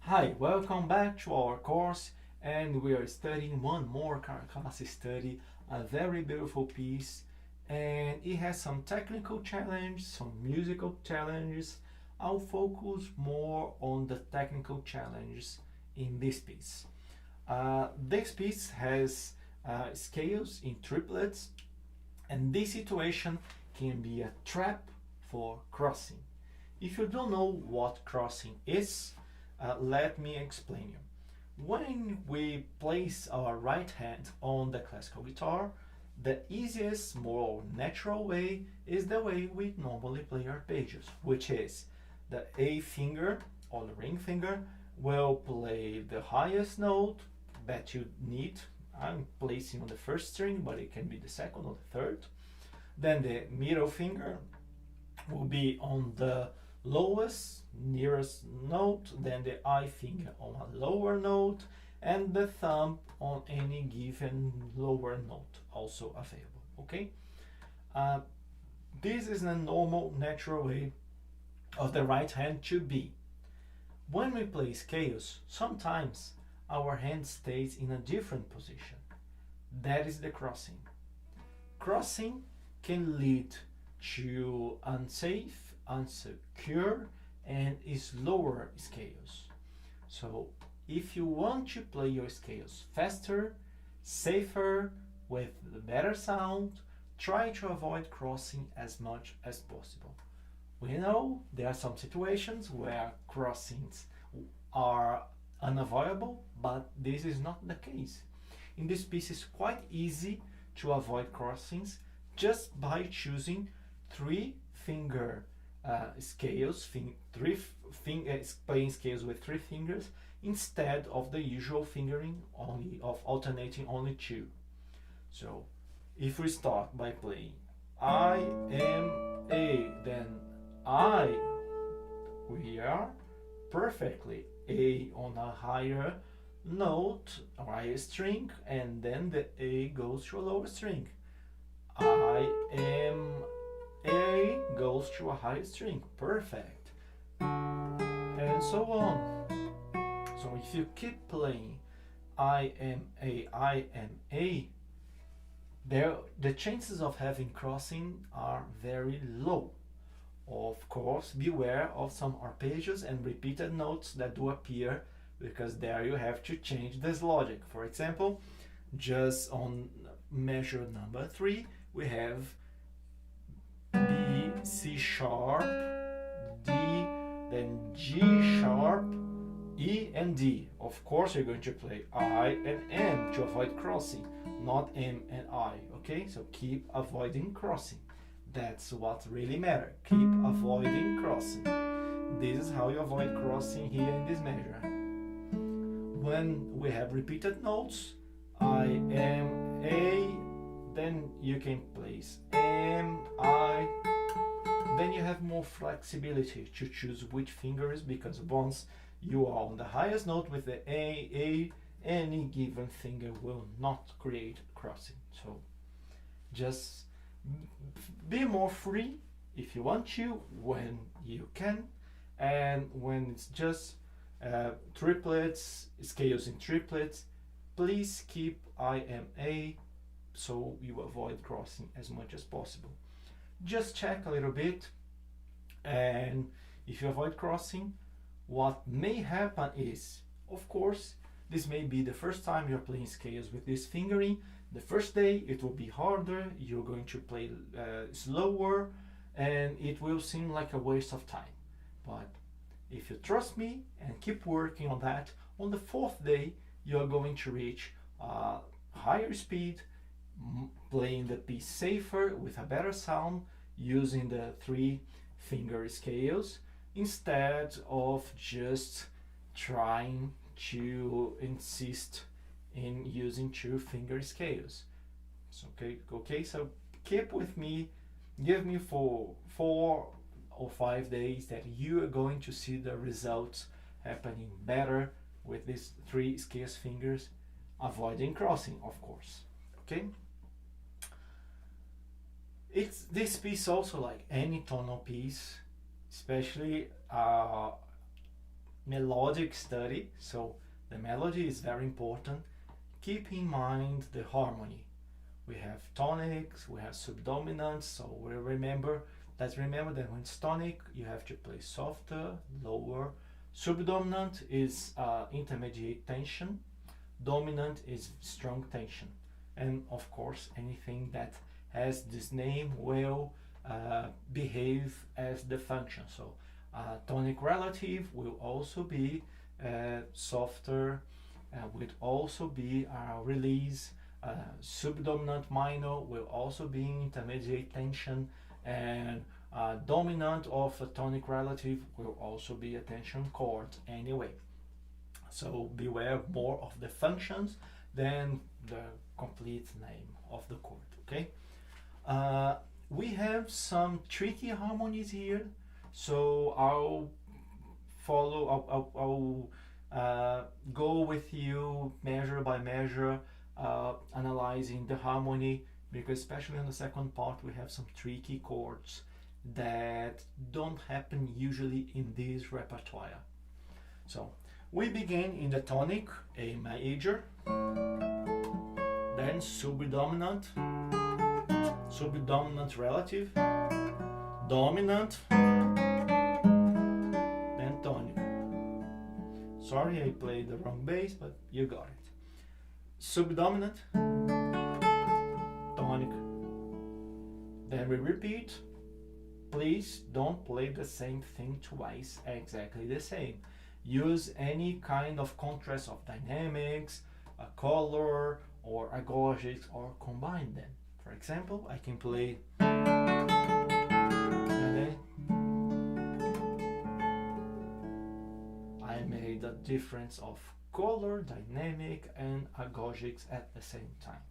Hi, welcome back to our course, and we are studying one more Carcassi study, a very beautiful piece, and it has some technical challenges, some musical challenges. I'll focus more on the technical challenges in this piece. This piece has scales in triplets, and this situation can be a trap for crossing. If you don't know what crossing is, let me explain you. When we place our right hand on the classical guitar, the easiest, more natural way is the way we normally play arpeggios, which is the A finger or the ring finger will play the highest note that you need. I'm placing on the first string, but it can be the second or the third. Then the middle finger will be on the lowest nearest note, then the I finger on a lower note, and the thumb on any given lower note also available. Okay, uh, this is a normal natural way of the right hand to be. When we play scales, sometimes our hand stays in a different position. That is the crossing. Crossing can lead to unsafe, unsecure, and slower scales. So if you want to play your scales faster, safer, with better sound, try to avoid crossing as much as possible. We know there are some situations where crossings are unavoidable, but this is not the case. In this piece, it's quite easy to avoid crossings just by choosing three finger scales, playing scales with three fingers instead of the usual fingering only of alternating only two. So if we start by playing I am A, then I, we are perfectly A on a higher note or higher string, and then the A goes to a lower string. I am A goes to a higher string, perfect, and so on. So if you keep playing I am A, the chances of having crossing are very low. Of course, beware of some arpeggios and repeated notes that do appear, because there you have to change this logic. For example, just on measure number 3, we have B, C sharp, D, then G sharp, E and D. Of course, you're going to play I and M to avoid crossing, not M and I. Okay, so keep avoiding crossing. That's what really matters. Keep avoiding crossing. This is how you avoid crossing here in this measure. When we have repeated notes, I am A, then you can place M, I. Then you have more flexibility to choose which fingers, because once you are on the highest note with the A, any given finger will not create crossing. So just be more free if you want to, when you can, and when it's just triplets, scales in triplets, please keep I am A so you avoid crossing as much as possible. Just check a little bit, and if you avoid crossing, what may happen is, of course, this may be the first time you're playing scales with this fingering. The first day it will be harder, you're going to play slower, and it will seem like a waste of time. But if you trust me and keep working on that, on the fourth day you're going to reach higher speed, playing the piece safer with a better sound, using the three finger scales instead of just trying to insist in using two finger scales. So, okay, so keep with me, give me for 4 or 5 days that you are going to see the results happening better with these three scales fingers, avoiding crossing, of course. Okay, it's this piece also, like any tonal piece, especially melodic study, so the melody is very important. Keep in mind the harmony. We have tonics, we have subdominants, so let's remember that when it's tonic, you have to play softer, lower. Subdominant is intermediate tension, dominant is strong tension. And of course, anything that has this name will behave as the function. So tonic relative will also be softer, will also be release. Subdominant minor will also be intermediate tension, and dominant of a tonic relative will also be a tension chord anyway. So beware more of the functions than the complete name of the chord, okay? We have some tricky harmonies here, so I'll go with you measure by measure, analyzing the harmony, because especially on the second part we have some tricky chords that don't happen usually in this repertoire. So we begin in the tonic, A major, then subdominant, subdominant relative, dominant, then tonic. Sorry, I played the wrong bass, but you got it. Subdominant, tonic. Then we repeat. Please don't play the same thing twice exactly the same. Use any kind of contrast of dynamics, a color, or agorgics, or combine them. For example, I can play and then I made a difference of color, dynamic, and agorgics at the same time.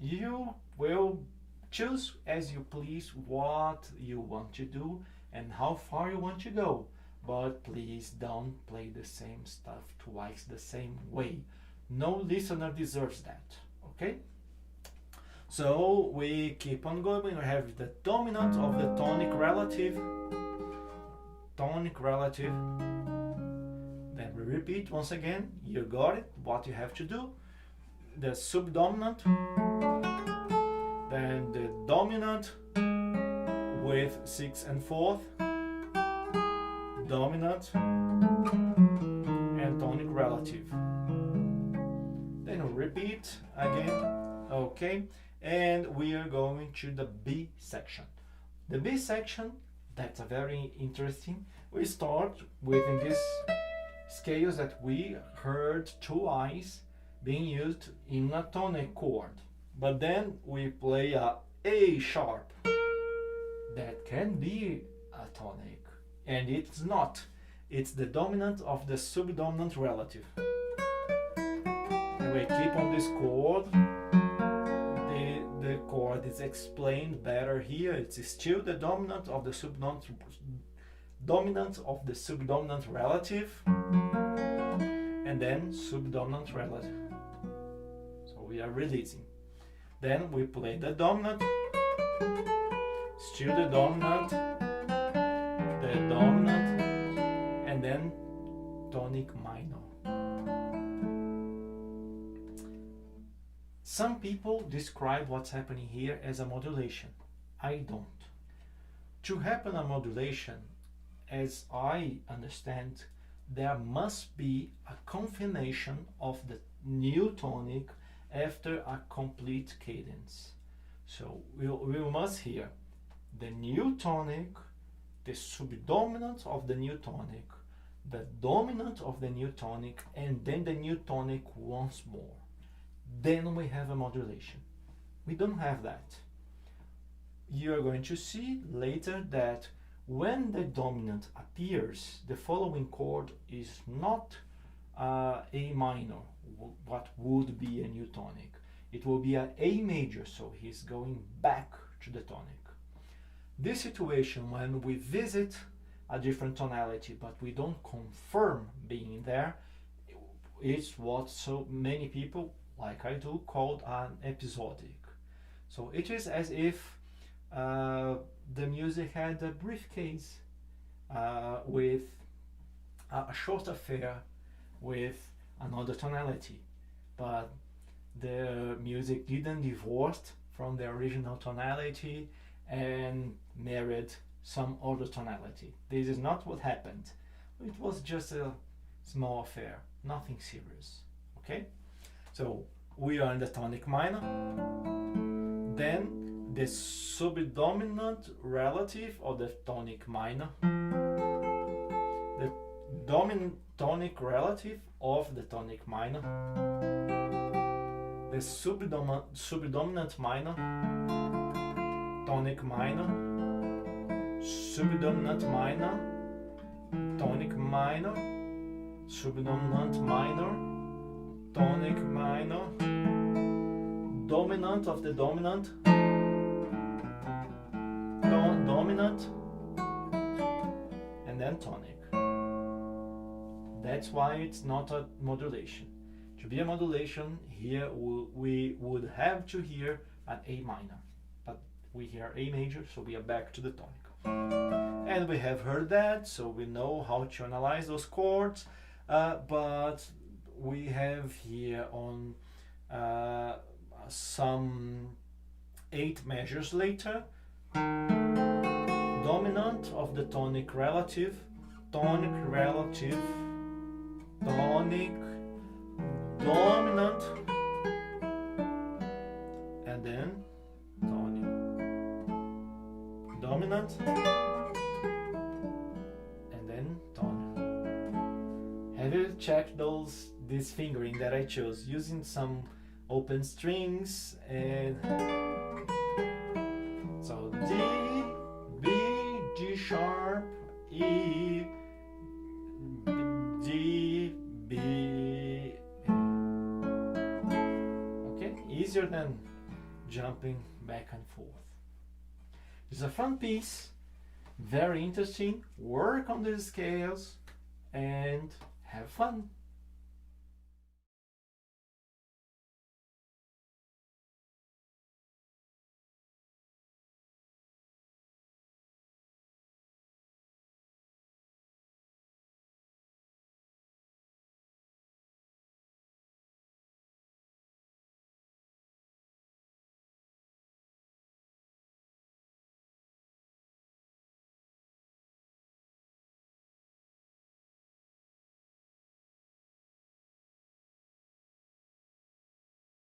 You will choose as you please what you want to do and how far you want to go, but please don't play the same stuff twice the same way. No listener deserves that, okay? So we keep on going. We have the dominant of the tonic relative, then we repeat once again. You got it, what you have to do. The subdominant, then the dominant with 6 and 4th, dominant and tonic relative. Then we repeat again, okay, and we are going to the B section. The B section, that's a very interesting. We start within these scales that we heard twice being used in a tonic chord. But then we play a A sharp. That can be a tonic, and it's not. It's the dominant of the subdominant relative. And we keep on this chord. The chord is explained better here. It's still the dominant of the subdominant relative, and then subdominant relative. So we are releasing. Then we play the dominant, still the dominant, and then tonic minor. Some people describe what's happening here as a modulation. I don't. To happen a modulation, as I understand, there must be a confirmation of the new tonic after a complete cadence. So we must hear the new tonic, the subdominant of the new tonic, the dominant of the new tonic, and then the new tonic once more. Then we have a modulation. We don't have that. You are going to see later that when the dominant appears, the following chord is not A minor, what would be a new tonic. It will be an A major, so he's going back to the tonic. This situation, when we visit a different tonality but we don't confirm being there, is what so many people, like I do, called an episodic. So it is as if the music had a briefcase with a short affair with another tonality, but the music didn't divorce from the original tonality and married some other tonality. This is not what happened. It was just a small affair, nothing serious. Okay? So we are in the tonic minor. Then the subdominant relative of the tonic minor. The dominant tonic relative of the tonic minor. The subdominant minor, tonic minor, subdominant minor, tonic minor, subdominant minor, tonic minor, dominant of the dominant, dominant, and then tonic. That's why it's not a modulation. To be a modulation, here we would have to hear an A minor, but we hear A major, so we are back to the tonic. And we have heard that, so we know how to analyze those chords, but we have here on some 8 measures later, dominant of the tonic relative, tonic relative, tonic, dominant, and then tonic, dominant, and then tonic. Have you checked this fingering that I chose using some open strings? And so D, B, G sharp, E, D, B. Okay, easier than jumping back and forth. It's a fun piece, very interesting. Work on these scales and have fun.